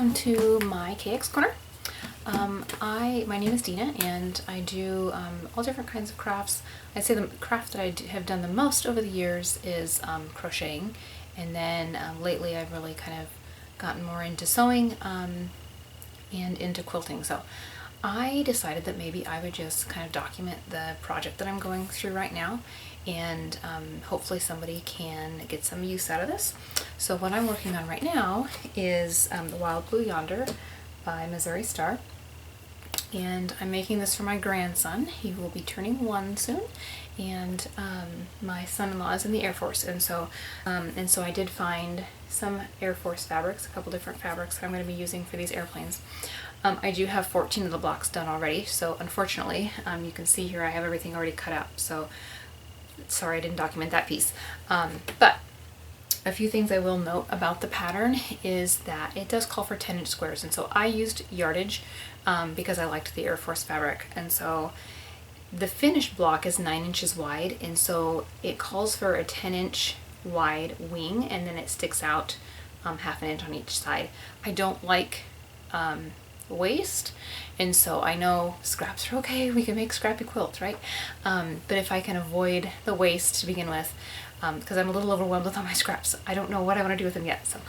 welcome to my KX Corner. My name is Dina and I do all different kinds of crafts. I'd say the craft that I have done the most over the years is crocheting, and then lately I've really kind of gotten more into sewing and into quilting. So I decided that maybe I would just kind of document the project that I'm going through right now, and hopefully somebody can get some use out of this. So what I'm working on right now is the Wild Blue Yonder by Missouri Star, and I'm making this for my grandson. He will be turning 1 soon, and my son-in-law is in the Air Force, and so I did find some Air Force fabrics, a couple different fabrics that I'm going to be using for these airplanes. I do have 14 of the blocks done already, so unfortunately you can see here I have everything already cut out, so sorry I didn't document that piece. But a few things I will note about the pattern is that it does call for 10-inch squares, and so I used yardage because I liked the Air Force fabric, and so the finished block is 9 inches wide, and so it calls for a 10-inch wide wing, and then it sticks out half an inch on each side. I don't like waist, and so I know scraps are okay, we can make scrappy quilts, right? But if I can avoid the waist to begin with, because I'm a little overwhelmed with all my scraps, I don't know what I want to do with them yet, so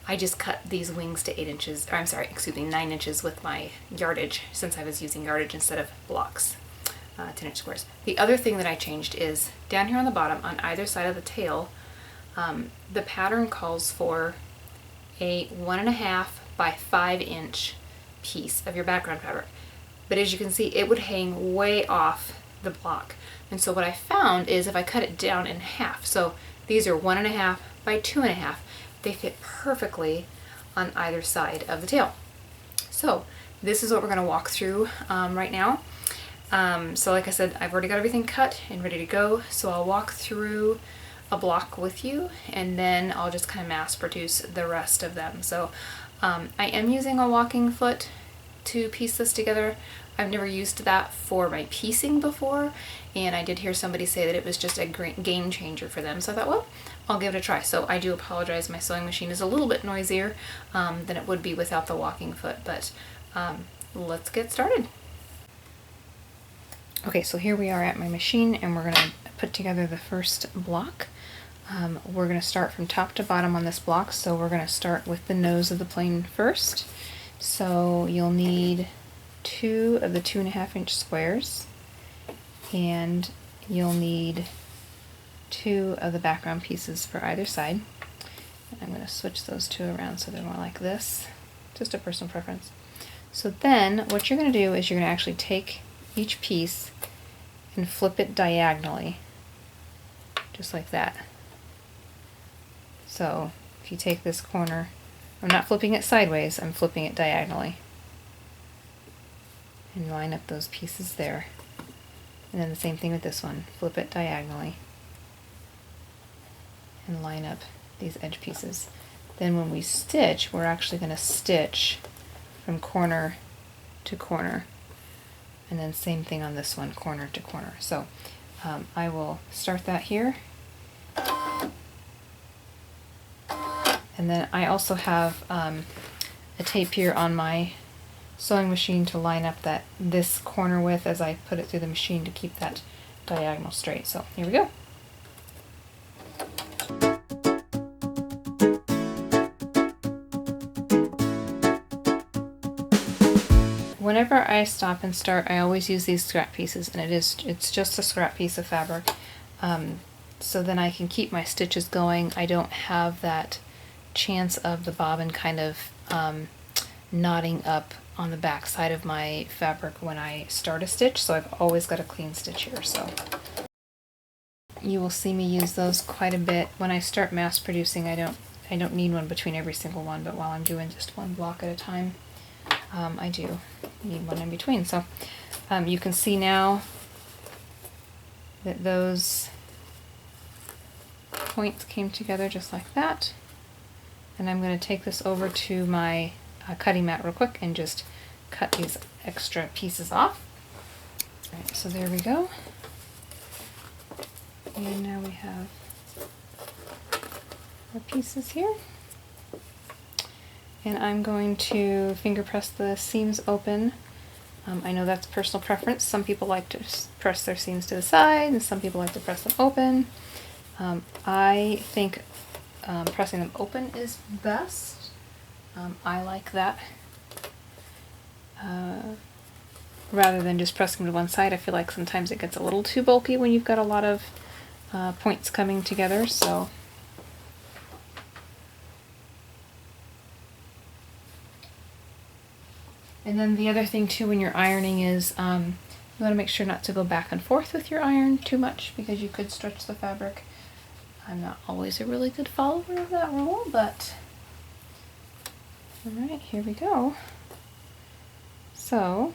I just cut these wings to 9 inches with my yardage, since I was using yardage instead of blocks, 10-inch squares. The other thing that I changed is down here on the bottom, on either side of the tail, the pattern calls for a 1.5 by 5-inch piece of your background fabric. But as you can see, it would hang way off the block. And so what I found is if I cut it down in half, so these are 1.5 by 2.5, they fit perfectly on either side of the tail. So this is what we're going to walk through right now. So like I said, I've already got everything cut and ready to go, so I'll walk through a block with you, and then I'll just kind of mass produce the rest of them. So I am using a walking foot to piece this together. I've never used that for my piecing before, and I did hear somebody say that it was just a great game changer for them, so I thought, well, I'll give it a try. So I do apologize, my sewing machine is a little bit noisier than it would be without the walking foot, but let's get started. Okay, so here we are at my machine, and we're going to put together the first block. We're going to start from top to bottom on this block, so we're going to start with the nose of the plane first. So you'll need 2 of the 2.5-inch squares, and you'll need 2 of the background pieces for either side. And I'm going to switch those 2 around so they're more like this, just a personal preference. So then what you're going to do is you're going to actually take each piece and flip it diagonally, just like that. So if you take this corner, I'm not flipping it sideways, I'm flipping it diagonally. And line up those pieces there. And then the same thing with this one, flip it diagonally. And line up these edge pieces. Then when we stitch, we're actually going to stitch from corner to corner. And then same thing on this one, corner to corner. So I will start that here. And then I also have a tape here on my sewing machine to line up this corner with as I put it through the machine to keep that diagonal straight. So here we go. Whenever I stop and start, I always use these scrap pieces, and it's just a scrap piece of fabric. So then I can keep my stitches going. I don't have that chance of the bobbin kind of knotting up on the back side of my fabric when I start a stitch, so I've always got a clean stitch here. So you will see me use those quite a bit. When I start mass producing, I don't need one between every single one, but while I'm doing just one block at a time, I do need one in between. So you can see now that those points came together just like that. And I'm going to take this over to my cutting mat real quick and just cut these extra pieces off. Alright, so there we go. And now we have our pieces here. And I'm going to finger press the seams open. I know that's personal preference. Some people like to press their seams to the side, and some people like to press them open. I think pressing them open is best. I like that. Rather than just pressing to one side, I feel like sometimes it gets a little too bulky when you've got a lot of points coming together. So and then the other thing too when you're ironing is you want to make sure not to go back and forth with your iron too much, because you could stretch the fabric. I'm not always a really good follower of that rule, but alright, here we go. So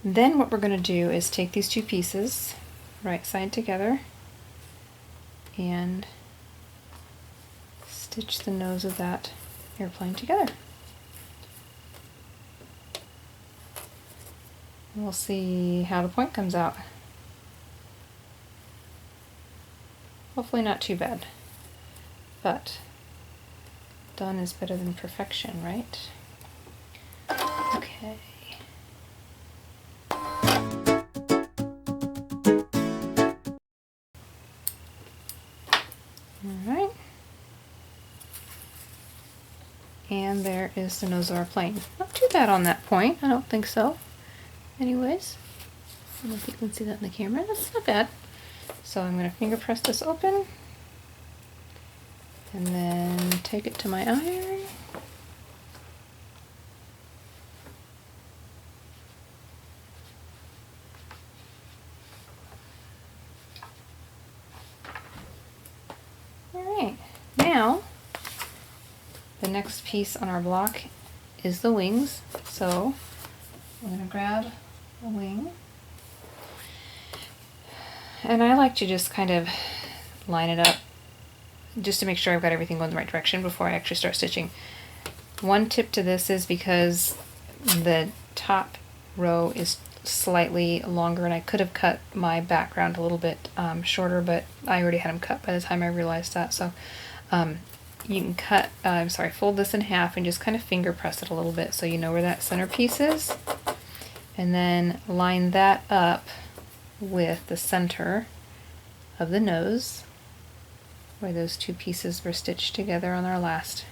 then what we're going to do is take these two pieces, right side together, and stitch the nose of that airplane together. And we'll see how the point comes out. Hopefully not too bad, but done is better than perfection, right? Okay. Alright. And there is the nose of our plane. Not too bad on that point, I don't think so. Anyways, I don't know if you can see that in the camera. That's not bad. So I'm going to finger press this open and then take it to my iron. Alright, now the next piece on our block is the wings. So I'm going to grab the wing. And I like to just kind of line it up just to make sure I've got everything going the right direction before I actually start stitching. One tip to this is because the top row is slightly longer and I could have cut my background a little bit shorter, but I already had them cut by the time I realized that. So you can fold this in half and just kind of finger press it a little bit so you know where that center piece is. And then line that up with the center of the nose where those two pieces were stitched together on our last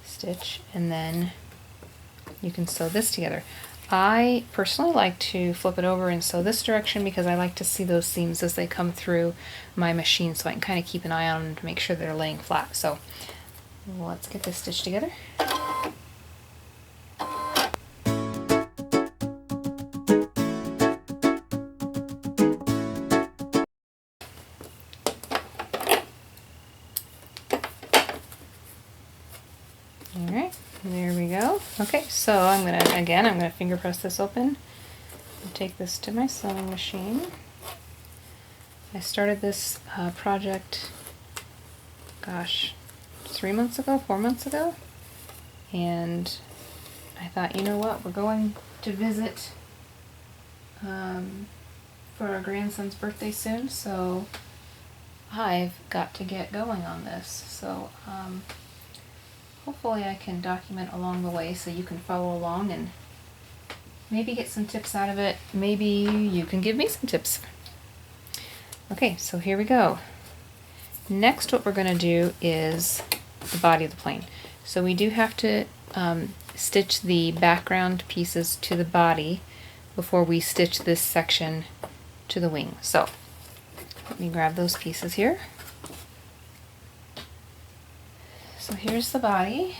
stitch, and then you can sew this together. I personally like to flip it over and sew this direction because I like to see those seams as they come through my machine so I can kind of keep an eye on them to make sure they're laying flat. So let's get this stitched together. Alright, there we go. Okay, so I'm gonna finger press this open and take this to my sewing machine. I started this project, gosh, 3 months ago, 4 months ago, and I thought, you know what, we're going to visit for our grandson's birthday soon, so I've got to get going on this. So hopefully I can document along the way so you can follow along and maybe get some tips out of it. Maybe you can give me some tips. Okay, so here we go. Next, what we're going to do is the body of the plane. So we do have to stitch the background pieces to the body before we stitch this section to the wing. So let me grab those pieces here. So here's the body,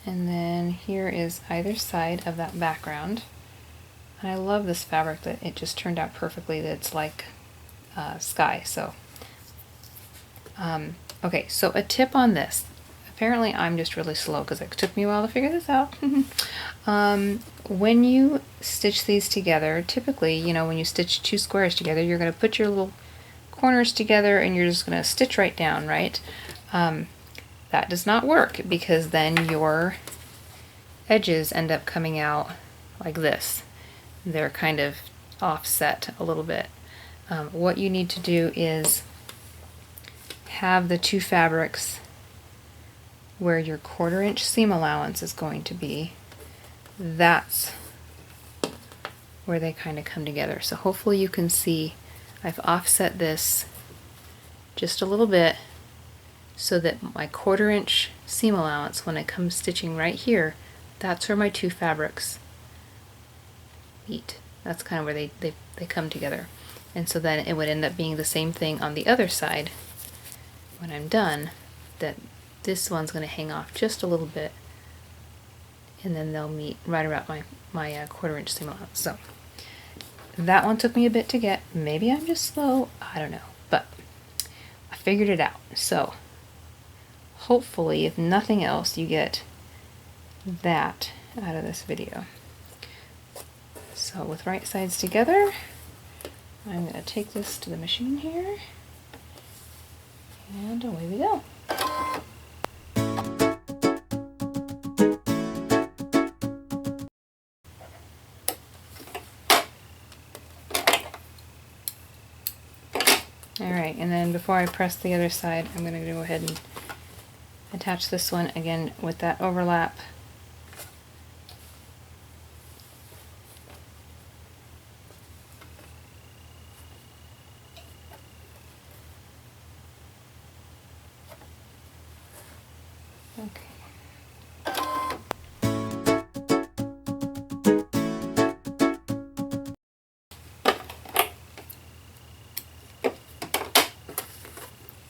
and then here is either side of that background. And I love this fabric that it just turned out perfectly, that it's like sky. So okay, so a tip on this. Apparently I'm just really slow because it took me a while to figure this out. When you stitch these together, typically, you know, when you stitch two squares together, you're going to put your little corners together and you're just going to stitch right down, right? That does not work because then your edges end up coming out like this. They're kind of offset a little bit. What you need to do is have the two fabrics where your 1/4 inch seam allowance is going to be, that's where they kind of come together. So hopefully you can see I've offset this just a little bit so that my 1/4 inch seam allowance, when I come stitching right here, that's where my two fabrics meet. That's kind of where they come together. And so then it would end up being the same thing on the other side when I'm done, that this one's going to hang off just a little bit, and then they'll meet right around my 1/4 inch seam allowance. So that one took me a bit to get. Maybe I'm just slow, I don't know, but I figured it out. So hopefully, if nothing else, you get that out of this video. So with right sides together, I'm going to take this to the machine here, and away we go. Alright, and then before I press the other side, I'm going to go ahead and attach this one again with that overlap. Okay.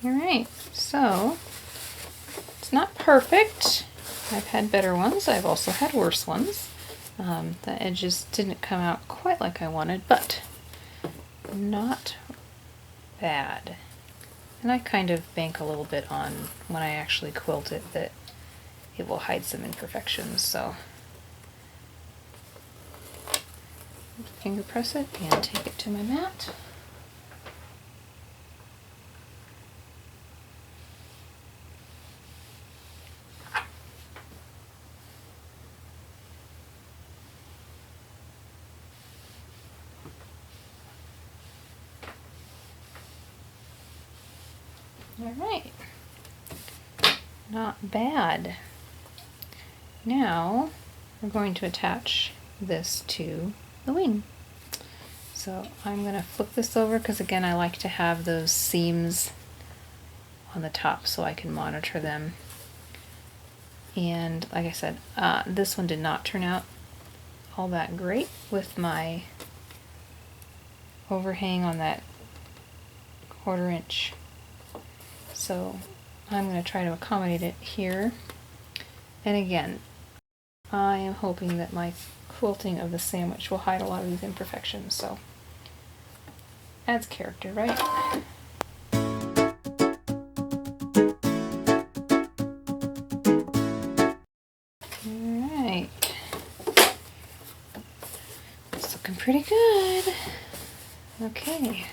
Alright, so it's not perfect. I've had better ones. I've also had worse ones. The edges didn't come out quite like I wanted, but not bad. And I kind of bank a little bit on when I actually quilt it that it will hide some imperfections, so finger press it and take it to my mat. Alright, not bad. Now we're going to attach this to the wing. So I'm going to flip this over because again I like to have those seams on the top so I can monitor them. And like I said, this one did not turn out all that great with my overhang on that 1/4 inch. So I'm going to try to accommodate it here. And again, I am hoping that my quilting of the sandwich will hide a lot of these imperfections, so adds character, right? Alright. It's looking pretty good. Okay,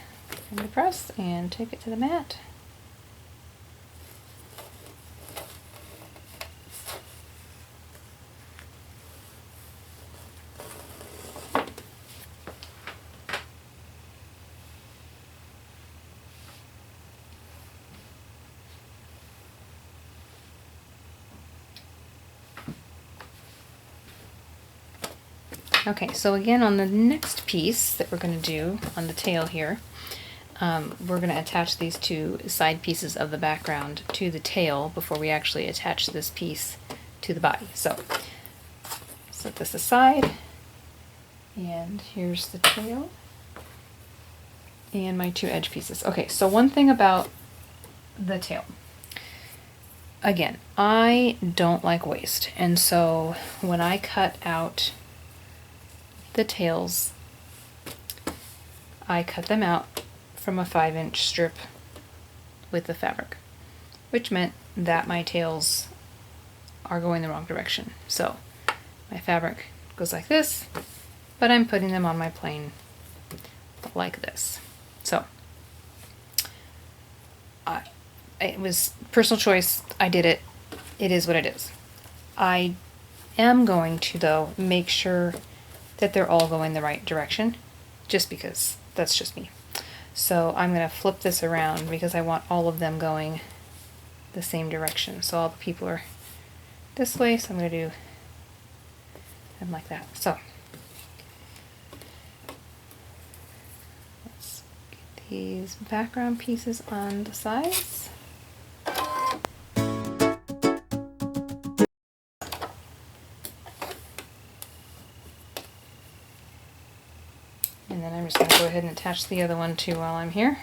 I'm going to press and take it to the mat. Okay, so again on the next piece that we're going to do on the tail here, we're going to attach these two side pieces of the background to the tail before we actually attach this piece to the body. So set this aside, and here's the tail and my two edge pieces. Okay, so one thing about the tail. Again, I don't like waste, and so when I cut out the tails, I cut them out from a 5-inch strip with the fabric, which meant that my tails are going the wrong direction. So my fabric goes like this, but I'm putting them on my plane like this. So it was personal choice. I did it. It is what it is. I am going to, though, make sure that they're all going the right direction, just because that's just me. So I'm going to flip this around because I want all of them going the same direction. So all the people are this way, so I'm going to do them like that. So let's get these background pieces on the sides. And then I'm just going to go ahead and attach the other one too while I'm here.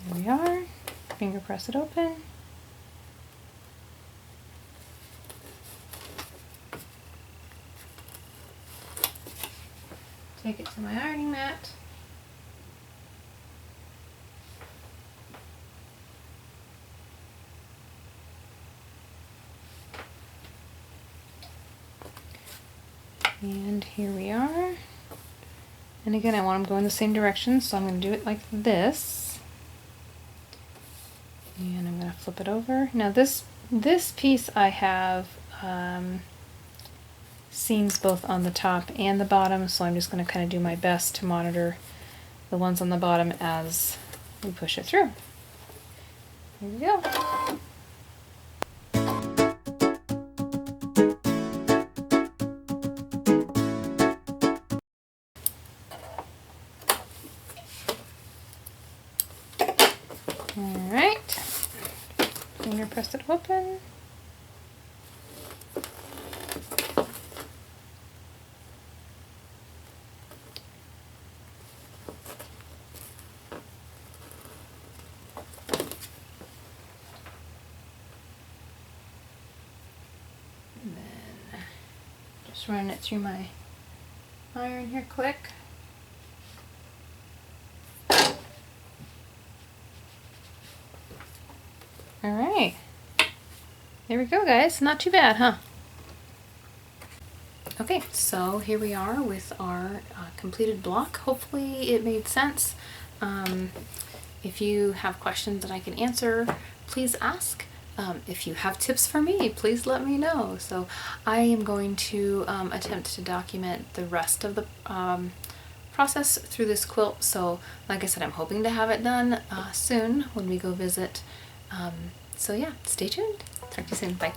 There we are. Finger press it open. Take it to my ironing mat. And here we are. And again, I want them going the same direction, so I'm going to do it like this. And I'm going to flip it over. Now this piece I have seams both on the top and the bottom, so I'm just going to kind of do my best to monitor the ones on the bottom as we push it through. Here we go. Alright, finger press it open. And then just run it through my iron here quick. Alright, there we go guys, not too bad, huh? Okay, so here we are with our completed block. Hopefully it made sense. If you have questions that I can answer, please ask. If you have tips for me, please let me know. So I am going to attempt to document the rest of the process through this quilt. So like I said, I'm hoping to have it done soon when we go visit. So yeah, stay tuned. Talk to you soon. Bye.